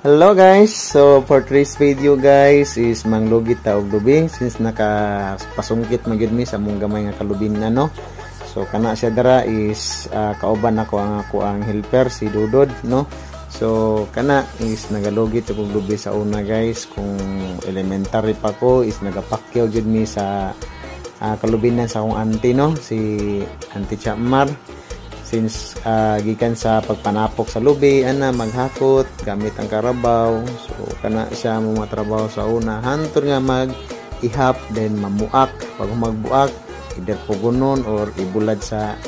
Hello guys, so for today's video guys is manglugit ta og lubi since nakapasungkit magyud mi sa mong gamay nga kalubin na no. So kana siya dara is kauban ako ang helper si Dudod no. So kana is nagalugit og lubi sa una guys, kung elementary pa ko is nagapakyaw jud mi sa kalubinan sa akong auntie no, si Auntie Chamar. Since gikan sa pagpanapok sa lubi ana maghakot gamit ang karabaw, so kana siya mo matrabaho sa una hantod nga mag-ihap then mamuak. Pag magbuak either pugunon or ibulad sa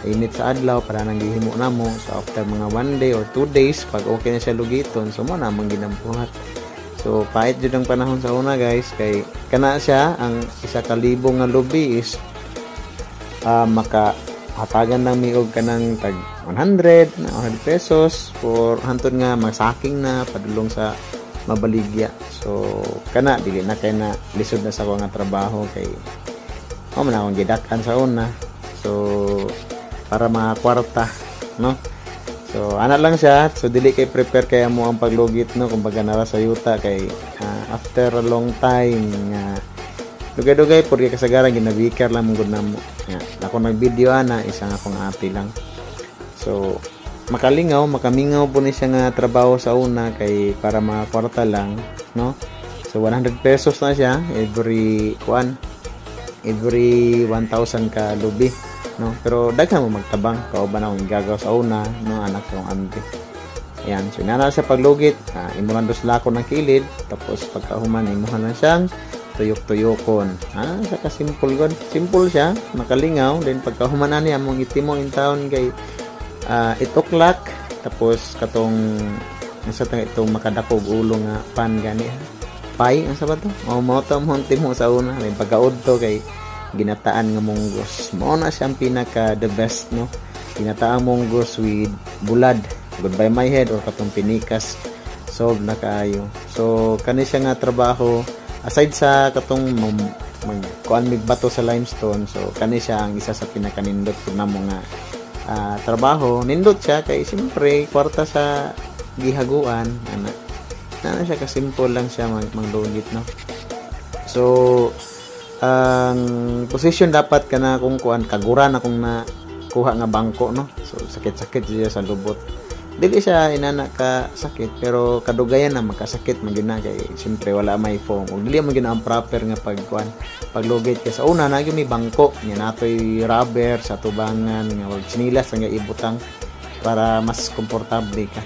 init sa adlaw para nang gihimo namo. So after mga 1 day or 2 days pag okay na siya lugiton, so mo na man ginampuhat. So pait jud ang panahon sa una guys, kay kana siya ang 1,000 nga lubi is hatagan lang mi og kanang tag 100 pesos for hantod nga magsaking na padulong sa mabaligya. So kana dili na kay na lisod na sa ko nga trabaho kay man akong gidak-an sa una, so para makakwarta no. So ana lang siya, so dili kay prepare kay mo ang paglugit no, kumbaga nara sa yuta kay after a long time nga dugay-dugay pud kay kasagaran ginabikar lang mong gud namo. Ako nag-video ana isang akong ate lang. So makamingaw po ni siya nga trabaho sa una kay para makakwarta lang no. So 100 pesos na siya every 1,000 ka lubi no. Pero daghan mo magtabang kauban akong gagaw sa una no, anak kong auntie. Ayan, so inana sa paglugit, imuhan dos lako ng kilid, tapos pagkahuman imuhan lang siyang tuyok-tuyokon. Saka simple god. Simple siya, makalingaw. Then pagkahumanan niya mong itimo in town kay 8 o'clock. Tapos katong nasa itong makadakog ulo nga pan gani. Pay, ang sabat to? Mo to mong timo sa una. Then pagkaod to kay ginataan nga munggos. Mao na siyang pinaka the best no. Ginataang munggos with bulad. Goodbye my head or katong pinikas. Solve na kaayo. So kani siya nga trabaho. Aside sa katong kuan mig bato sa limestone, so kani siya ang isa sa pinakanindot ko na mga trabaho. Nindot siya kay siyempre kwarta sa gihaguan ana siya, kasimple lang siya manglugit no. So ang position dapat kana kung kuan kaguran akong na kuha nga bangko no. So sakit-sakit siya sa lubot. Dili siya inana ka sakit, pero kadugayan na magkasakit man gina kay siyempre wala may foam ug dili man gina ang proper nga paglugit kay sa una na gyud may bangko nya natoy rubber sa tubangan nga wag chinilas nga ibutang para mas komportable ka.